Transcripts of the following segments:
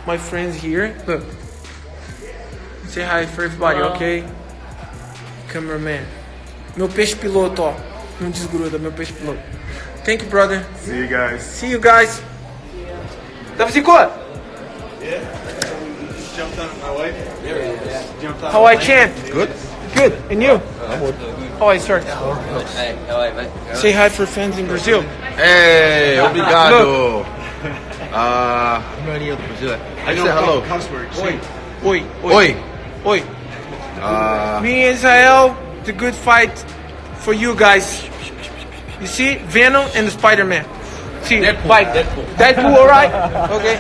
my friends here. Look. Say hi for everybody, okay? Cameraman. Meu peixe piloto, ó. Não desgruda, meu peixe piloto. Thank you, brother. See you guys. See you guys. Davzico? Yeah. Just jumped on my wife. Yeah. How are you, champ? Good. Good. And you? How are you, sir? Hey, how are you, mate? Say hi for fans in Brazil. Hey, obrigado. Como é do Brasil? I say hello. Oi. Oi. Oi. Me and Israel, the good fight for you guys. You see, Venom and Spider-Man. See, Deadpool. fight. Deadpool, all right? Okay.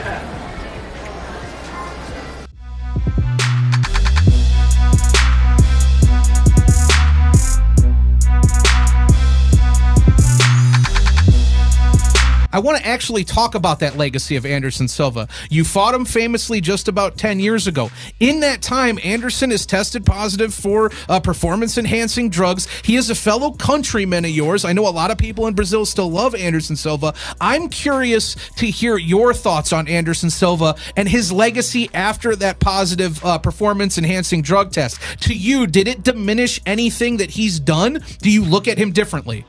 I want to actually talk about that legacy of Anderson Silva. You fought him famously just about 10 years ago. In that time, Anderson has tested positive for performance-enhancing drugs. He is a fellow countryman of yours. I know a lot of people in Brazil still love Anderson Silva. I'm curious to hear your thoughts on Anderson Silva and his legacy after that positive performance-enhancing drug test. To you, did it diminish anything that he's done? Do you look at him differently?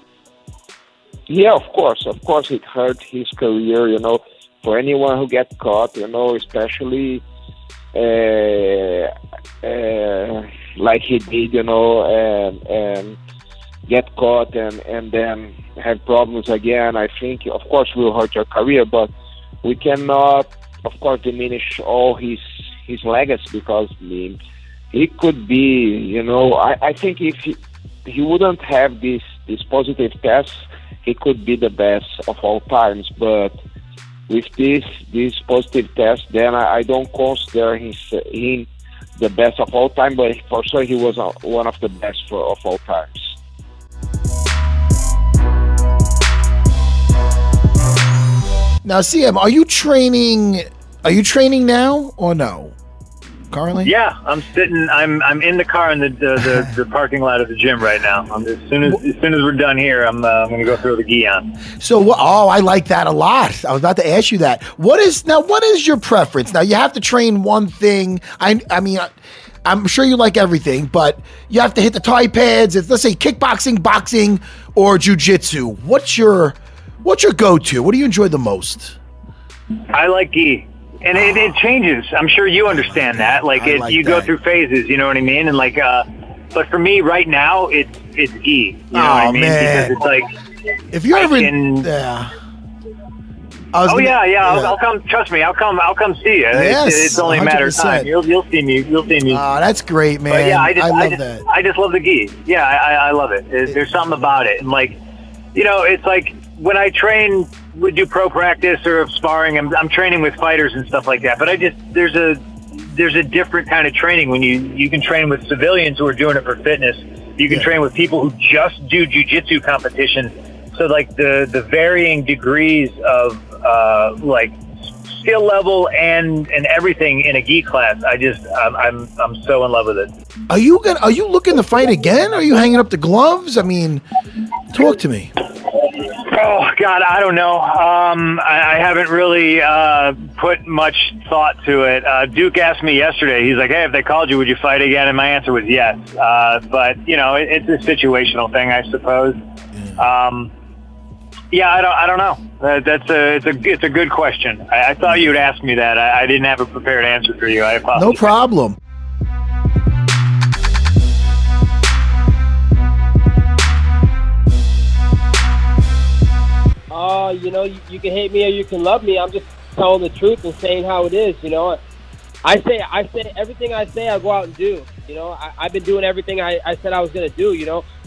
Yeah, of course it hurt his career, you know, for anyone who gets caught, you know, especially like he did, you know, and get caught and then have problems again. I think, of course, will hurt your career, but we cannot, of course, diminish all his legacy, because I mean, he could be, you know, I think if he wouldn't have this positive test, he could be the best of all times. But with this positive test, then I don't consider him the best of all time, but for sure he was one of the best of all times. Now, CM, are you training now or no? Currently? Yeah, I'm sitting. I'm in the car in the parking lot of the gym right now. As soon as we're done here, I'm going to go throw the gi on. So, I like that a lot. I was about to ask you that. What is your preference? Now, you have to train one thing. I mean, I'm sure you like everything, but you have to hit the Thai pads. It's, let's say, kickboxing, boxing, or jiu-jitsu. What's your go-to? What do you enjoy the most? I like gi. And it changes. I'm sure you understand that. You go through phases, you know what I mean? And but for me right now, it's gi. You know what I mean? Man. Because it's like, if you're I'll come. Trust me, I'll come see you. Yes, it's only a matter of 100%. time. You'll see me. You'll see me. Oh, that's great, man. But yeah, I love that. I just love the gi. Yeah, I love it. There's something about it, and it's like when I train. We do pro practice or sparring. I'm training with fighters and stuff like that. But there's a different kind of training when you can train with civilians who are doing it for fitness. You can train with people who just do jiu-jitsu competition. So the varying degrees of skill level and everything in a gi class. I'm so in love with it. Are you looking to fight again? Are you hanging up the gloves? I mean, talk to me. Oh God, I don't know. I haven't really put much thought to it. Duke asked me yesterday. He's like, "Hey, if they called you, would you fight again?" And my answer was yes. But it's a situational thing, I suppose. I don't know. It's a good question. I thought you would ask me that. I didn't have a prepared answer for you. I apologize. No problem. You can hate me or you can love me. I'm just telling the truth and saying how it is. I say everything I say. I go out and do. I've been doing everything I said I was gonna do.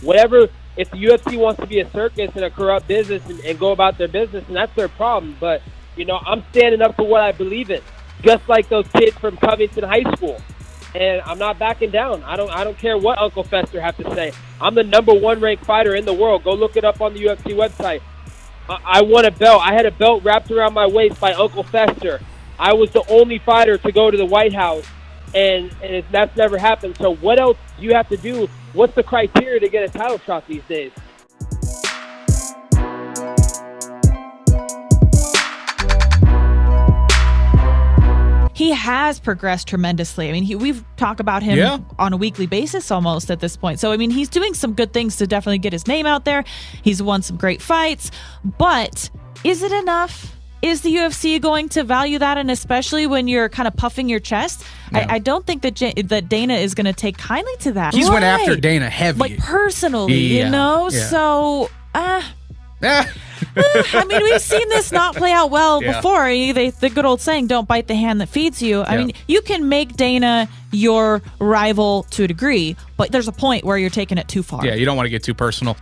Whatever. If the UFC wants to be a circus and a corrupt business and go about their business, and that's their problem. But I'm standing up for what I believe in, just like those kids from Covington High School. And I'm not backing down. I don't care what Uncle Fester have to say. I'm the #1 ranked fighter in the world. Go look it up on the UFC website. I won a belt. I had a belt wrapped around my waist by Uncle Fester. I was the only fighter to go to the White House, and that's never happened. So what else do you have to do? What's the criteria to get a title shot these days? he has progressed tremendously. I mean, we've talked about him on a weekly basis almost at this point. So, I mean, he's doing some good things to definitely get his name out there. He's won some great fights. But is it enough? Is the UFC going to value that? And especially when you're kind of puffing your chest? No. I don't think that Dana is going to take kindly to that. He's went after Dana heavy. Like, personally, you know? Yeah. So, I mean, we've seen this not play out well before. The good old saying, don't bite the hand that feeds you. I mean, you can make Dana your rival to a degree, but there's a point where you're taking it too far. Yeah, you don't want to get too personal.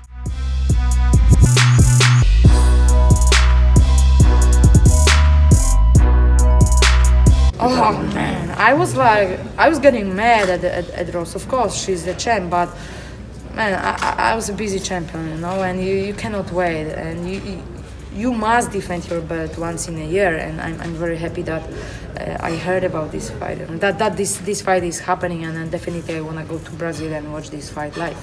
Oh man, I was getting mad at Rose. Of course, she's the champ, but man, I was a busy champion, you know, and you cannot wait, and you must defend your belt once in a year, and I'm very happy that I heard about this fight, and that this fight is happening, and definitely I want to go to Brazil and watch this fight live.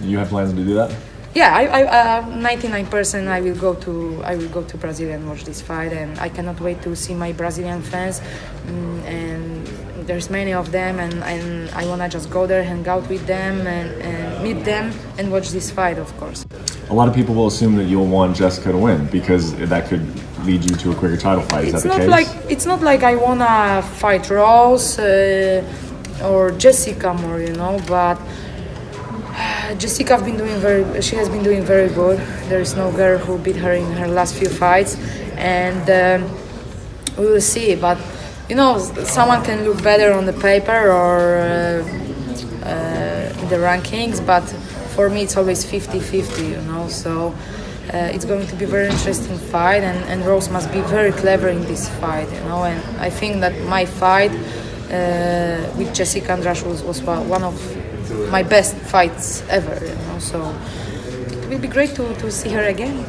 You have plans to do that? Yeah, I 99% I will go to Brazil and watch this fight, and I cannot wait to see my Brazilian fans, and there's many of them, and I wanna just go there, hang out with them, and meet them, and watch this fight, of course. A lot of people will assume that you'll want Jessica to win because that could lead you to a quicker title fight. Is that the case? It's not like I wanna fight Rose or Jessica more, you know, but Jessica she has been doing very good. There is no girl who beat her in her last few fights, and we will see. But you know, someone can look better on the paper or in the rankings, but for me it's always 50-50, you know. So it's going to be a very interesting fight, and Rose must be very clever in this fight, you know. And I think that my fight with Jessica Andrade was one of my best fights ever, you know, so it will be great to see her again.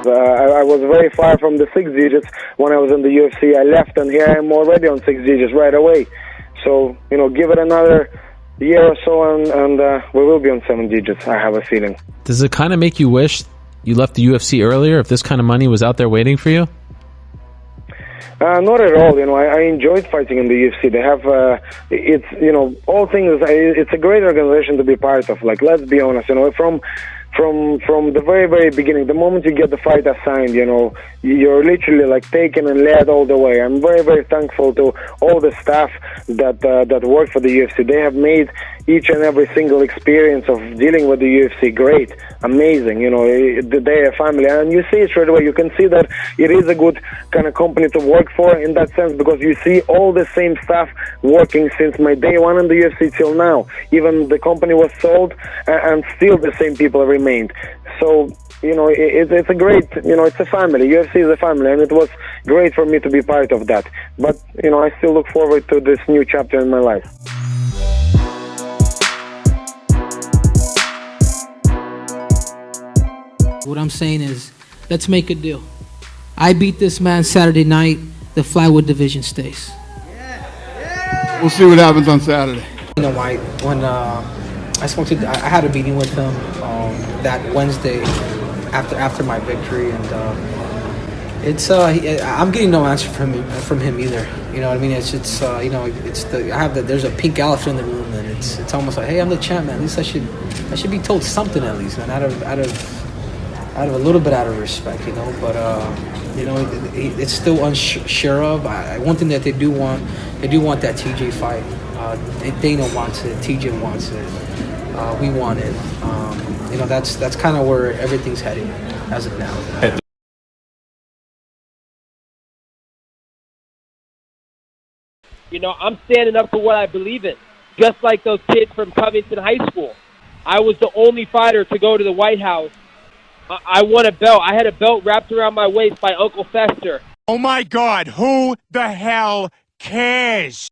I was very far from the 6 digits when I was in the UFC. I left, and here I am already on 6 digits right away. So, you know, give it another year or so, and we will be on 7 digits, I have a feeling. Does it kind of make you wish you left the UFC earlier, if this kind of money was out there waiting for you? Not at all. You know, I enjoyed fighting in the UFC. They have, it's, you know, all things. It's a great organization to be part of. Like, let's be honest. You know, from the very, very beginning, the moment you get the fight assigned, you know, you're literally like taken and led all the way. I'm very, very thankful to all the staff that work for the UFC. They have made each and every single experience of dealing with the UFC great, amazing. You know, they're a family, and you see it straight away. You can see that it is a good kind of company to work for in that sense, because you see all the same staff working since my day one in the UFC till now. Even the company was sold, and still the same people remained. So, you know, it's a great, you know, it's a family. UFC is a family, and it was great for me to be part of that. But, you know, I still look forward to this new chapter in my life. What I'm saying is, let's make a deal. I beat this man Saturday night, the flyweight division stays. We'll see what happens on Saturday. You know, when I had a meeting with him that Wednesday after my victory, and I'm getting no answer from him either. You know what I mean? It's you know, there's a pink elephant in the room, and it's almost like, hey, I'm the champ, man. At least I should be told something, at least, man, out of a little bit out of respect, you know. But you know, it's still unsure of. One thing that they do want that TJ fight. Dana wants it, TJ wants it, we want it. You know, that's kind of where everything's heading as of now. You know, I'm standing up for what I believe in, just like those kids from Covington High School. I was the only fighter to go to the White House. I won a belt. I had a belt wrapped around my waist by Uncle Fester. Oh my God, who the hell cares?